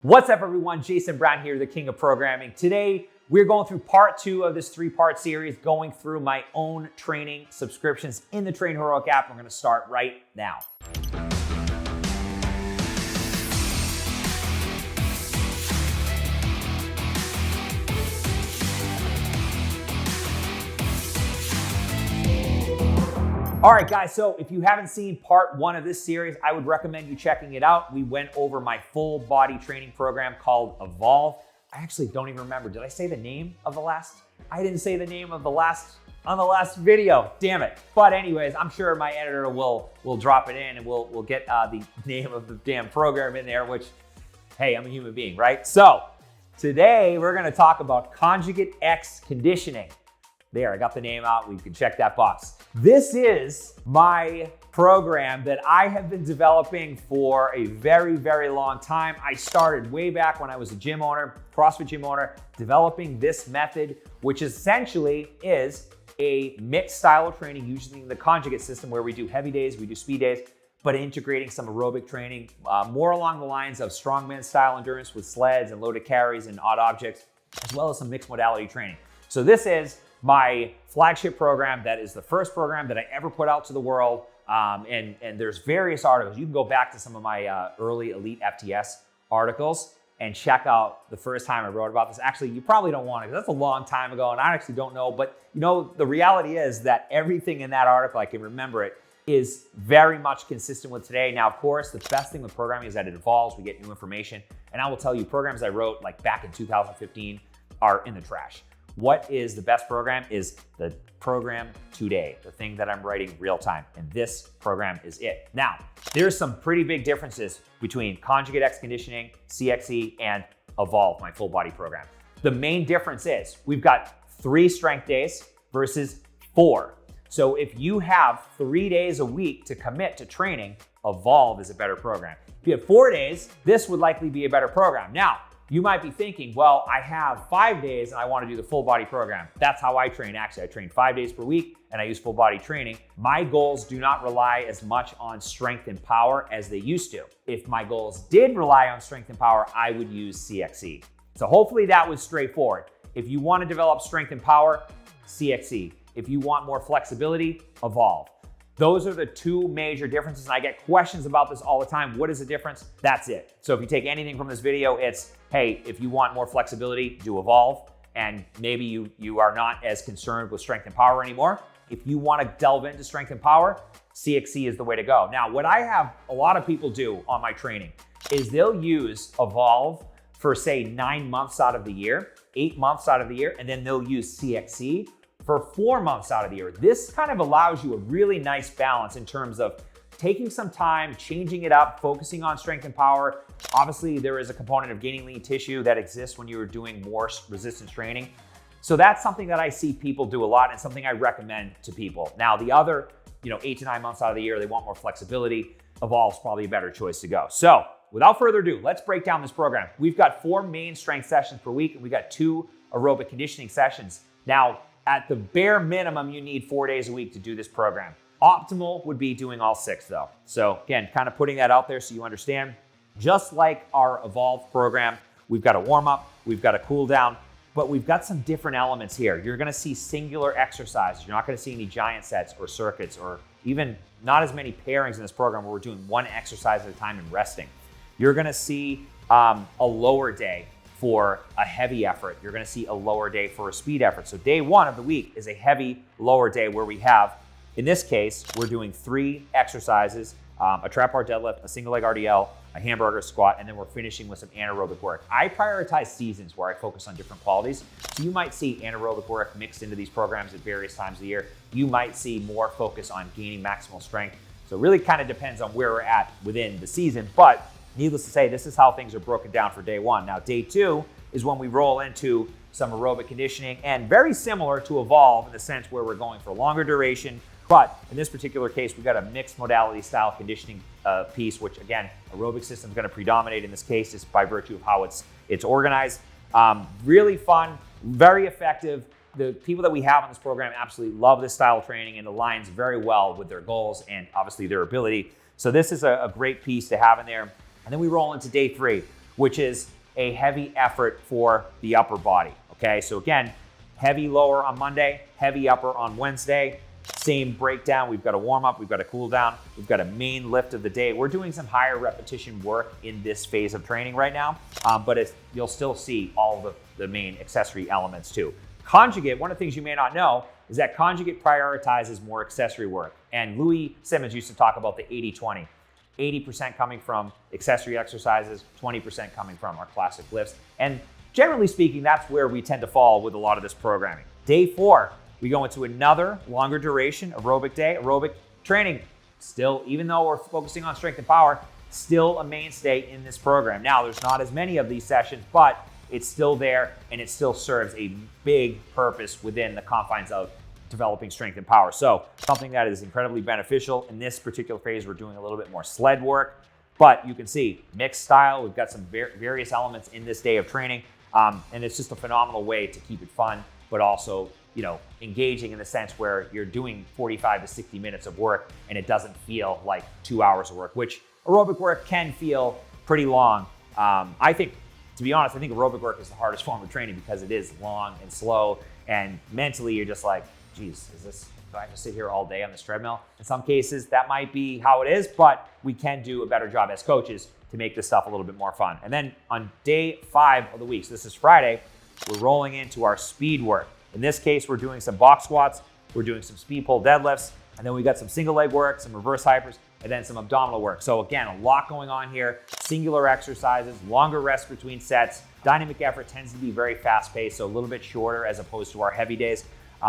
What's up, everyone? Jason Brown here, the king of programming. Today, we're going through part 2 of this 3-part series, going through my own training subscriptions in the Train Heroic app. We're going to start right now. All right, guys, so if you haven't seen part 1 of this series, I would recommend you checking it out. We went over my full body training program called Evolve. I actually don't even remember. Did I say the name of the last? I didn't say the name of the last on the last video. Damn it. But anyways, I'm sure my editor will drop it in and we'll get the name of the damn program in there, which, hey, I'm a human being, right? So today we're going to talk about Conjugate X conditioning. There, I got the name out. We can check that box. This is my program that I have been developing for a very, very long time. I started way back when I was a gym owner, CrossFit gym owner, developing this method, which essentially is a mixed style of training using the conjugate system where we do heavy days, we do speed days, but integrating some aerobic training, more along the lines of strongman style endurance with sleds and loaded carries and odd objects, as well as some mixed modality training. So this is my flagship program. That is the first program that I ever put out to the world. And there's various articles. You can go back to some of my early Elite FTS articles and check out the first time I wrote about this. Actually, you probably don't want to, because that's a long time ago and I actually don't know. But you know, the reality is that everything in that article, I can remember it, is very much consistent with today. Now, of course, the best thing with programming is that it evolves. We get new information. And I will tell you, programs I wrote like back in 2015 are in the trash. What is the best program is the program today, the thing that I'm writing real time. And this program is it. Now, there's some pretty big differences between Conjugate X conditioning, CXE, and Evolve, my full body program. The main difference is we've got 3 strength days versus 4. So if you have 3 days a week to commit to training, Evolve is a better program. If you have 4 days, this would likely be a better program. Now, you might be thinking, well, I have 5 days and I want to do the full body program. That's how I train. Actually, I train 5 days per week and I use full body training. My goals do not rely as much on strength and power as they used to. If my goals did rely on strength and power, I would use CXE. So hopefully that was straightforward. If you want to develop strength and power, CXE. If you want more flexibility, Evolve. Those are the 2 major differences. And I get questions about this all the time. What is the difference? That's it. So if you take anything from this video, it's, hey, if you want more flexibility, do Evolve. And maybe you are not as concerned with strength and power anymore. If you want to delve into strength and power, CXE is the way to go. Now, what I have a lot of people do on my training is they'll use Evolve for, say, 9 months out of the year, 8 months out of the year, and then they'll use CXE for 4 months out of the year. This kind of allows you a really nice balance in terms of taking some time, changing it up, focusing on strength and power. Obviously, there is a component of gaining lean tissue that exists when you're doing more resistance training. So that's something that I see people do a lot and something I recommend to people. Now, the other, 8 to 9 months out of the year, they want more flexibility. Evolve's probably a better choice to go. So without further ado, let's break down this program. We've got 4 main strength sessions per week and we've got 2 aerobic conditioning sessions. Now, at the bare minimum, you need 4 days a week to do this program. Optimal would be doing all 6 though. So again, kind of putting that out there so you understand. Just like our Evolve program, we've got a warm up, we've got a cool down, but we've got some different elements here. You're gonna see singular exercises. You're not gonna see any giant sets or circuits or even not as many pairings in this program where we're doing 1 exercise at a time and resting. You're gonna see a lower day for a heavy effort. You're gonna see a lower day for a speed effort. So day 1 of the week is a heavy lower day where we have, in this case, we're doing 3 exercises, a trap bar deadlift, a single leg RDL, a hamburger squat, and then we're finishing with some anaerobic work. I prioritize seasons where I focus on different qualities. So you might see anaerobic work mixed into these programs at various times of the year. You might see more focus on gaining maximal strength. So it really kind of depends on where we're at within the season, but needless to say, this is how things are broken down for day 1. Now, day 2 is when we roll into some aerobic conditioning and very similar to Evolve in the sense where we're going for longer duration. But in this particular case, we've got a mixed modality style conditioning piece, which again, aerobic system is going to predominate in this case just by virtue of how it's organized. Really fun, very effective. The people that we have on this program absolutely love this style of training and aligns very well with their goals and obviously their ability. So this is a great piece to have in there. And then we roll into day 3, which is a heavy effort for the upper body. Okay, so again, heavy lower on Monday, heavy upper on Wednesday. Same breakdown. We've got a warm up, we've got a cool down, we've got a main lift of the day. We're doing some higher repetition work in this phase of training right now, but you'll still see all the main accessory elements too. Conjugate, one of the things you may not know is that Conjugate prioritizes more accessory work. And Louis Simmons used to talk about the 80-20. 80% coming from accessory exercises, 20% coming from our classic lifts. And generally speaking, that's where we tend to fall with a lot of this programming. Day 4, we go into another longer duration aerobic day. Aerobic training, still, even though we're focusing on strength and power, still a mainstay in this program. Now, there's not as many of these sessions, but it's still there and it still serves a big purpose within the confines of developing strength and power. So something that is incredibly beneficial. In this particular phase, we're doing a little bit more sled work, but you can see mixed style. We've got some various elements in this day of training. And it's just a phenomenal way to keep it fun, but also, you know, engaging in the sense where you're doing 45 to 60 minutes of work and it doesn't feel like 2 hours of work, which aerobic work can feel pretty long. I think, to be honest, I think aerobic work is the hardest form of training because it is long and slow, and mentally you're just like, geez, do I have to sit here all day on this treadmill? In some cases, that might be how it is, but we can do a better job as coaches to make this stuff a little bit more fun. And then on day 5 of the week, so this is Friday, we're rolling into our speed work. In this case, we're doing some box squats, we're doing some speed pull deadlifts, and then we got some single leg work, some reverse hypers, and then some abdominal work. So again, a lot going on here, singular exercises, longer rests between sets. Dynamic effort tends to be very fast paced, so a little bit shorter as opposed to our heavy days.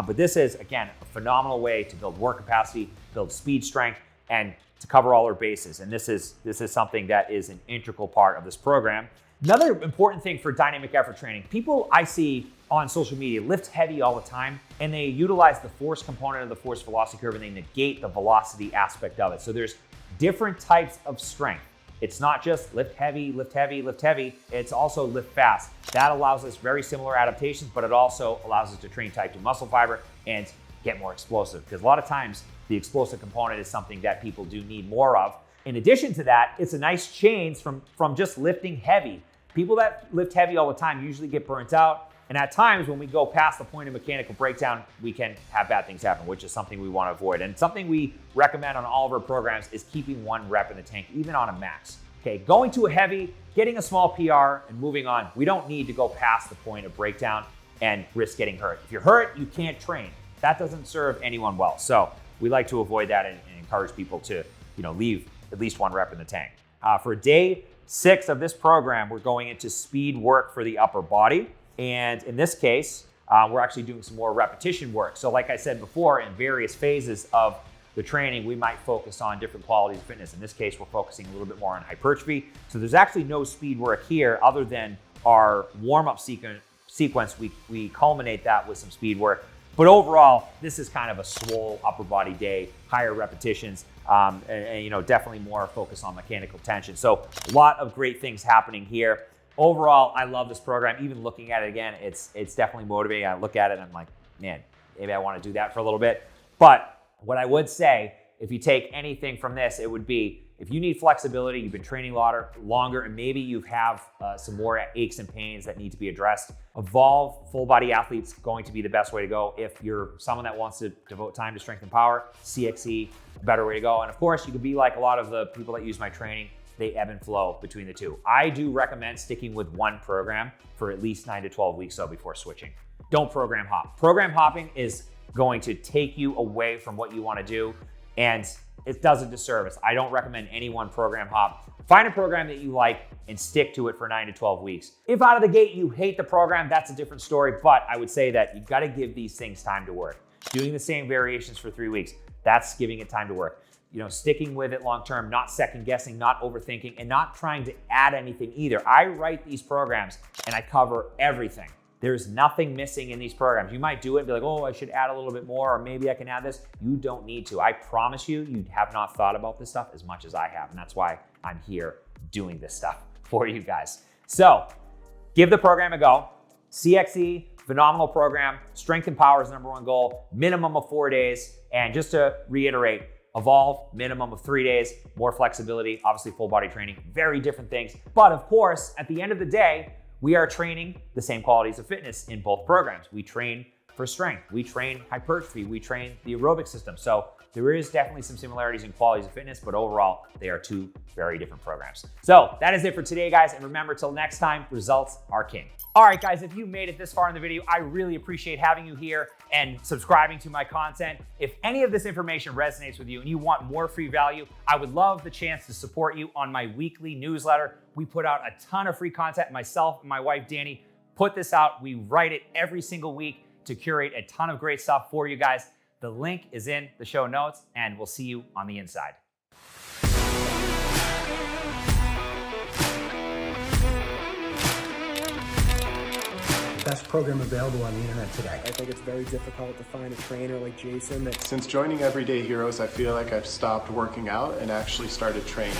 But this is, again, a phenomenal way to build work capacity, build speed strength, and to cover all our bases. And this is something that is an integral part of this program. Another important thing for dynamic effort training, people I see on social media lift heavy all the time, and they utilize the force component of the force velocity curve and they negate the velocity aspect of it. So there's different types of strength. It's not just lift heavy, lift heavy, lift heavy. It's also lift fast. That allows us very similar adaptations, but it also allows us to train type 2 muscle fiber and get more explosive. Because a lot of times the explosive component is something that people do need more of. In addition to that, it's a nice change from just lifting heavy. People that lift heavy all the time usually get burnt out. And at times when we go past the point of mechanical breakdown, we can have bad things happen, which is something we want to avoid. And something we recommend on all of our programs is keeping 1 rep in the tank, even on a max. Okay, going to a heavy, getting a small PR and moving on. We don't need to go past the point of breakdown and risk getting hurt. If you're hurt, you can't train. That doesn't serve anyone well. So we like to avoid that and encourage people to, leave at least 1 rep in the tank. For day 6 of this program, we're going into speed work for the upper body. And in this case, we're actually doing some more repetition work. So like I said before, in various phases of the training, we might focus on different qualities of fitness. In this case, we're focusing a little bit more on hypertrophy. So there's actually no speed work here other than our warm-up sequence. We culminate that with some speed work. But overall, this is kind of a swole upper body day, higher repetitions, and definitely more focus on mechanical tension. So a lot of great things happening here. Overall, I love this program. Even looking at it again, it's definitely motivating. I look at it and I'm like, man, maybe I want to do that for a little bit. But what I would say, if you take anything from this, it would be, if you need flexibility, you've been training longer, and maybe you have some more aches and pains that need to be addressed, Evolve Full Body Athlete's going to be the best way to go. If you're someone that wants to devote time to strength and power, CXE, a better way to go. And of course, you could be like a lot of the people that use my training, they ebb and flow between the two. I do recommend sticking with 1 program for at least 9 to 12 weeks though before switching. Don't program hop. Program hopping is going to take you away from what you want to do, and it does a disservice. I don't recommend anyone program hop. Find a program that you like and stick to it for 9 to 12 weeks. If out of the gate you hate the program, that's a different story, but I would say that you've got to give these things time to work. Doing the same variations for 3 weeks, that's giving it time to work. Sticking with it long term, not second guessing, not overthinking, and not trying to add anything either. I write these programs and I cover everything. There's nothing missing in these programs. You might do it and be like, oh, I should add a little bit more, or maybe I can add this. You don't need to. I promise you have not thought about this stuff as much as I have. And that's why I'm here doing this stuff for you guys. So give the program a go. CXE, phenomenal program. Strength and power is the #1 goal. Minimum of 4 days. And just to reiterate, Evolve, minimum of 3 days, more flexibility, obviously full body training, very different things. But of course, at the end of the day, we are training the same qualities of fitness in both programs. We train for strength, we train hypertrophy, we train the aerobic system. So there is definitely some similarities in qualities of fitness, but overall, they are two very different programs. So that is it for today, guys. And remember, till next time, results are king. All right, guys, if you made it this far in the video, I really appreciate having you here and subscribing to my content. If any of this information resonates with you and you want more free value, I would love the chance to support you on my weekly newsletter. We put out a ton of free content. Myself and my wife, Danny, put this out. We write it every single week to curate a ton of great stuff for you guys. The link is in the show notes, and we'll see you on the inside. Best program available on the internet today. I think it's very difficult to find a trainer like Jason. Since joining Everyday Heroes, I feel like I've stopped working out and actually started training.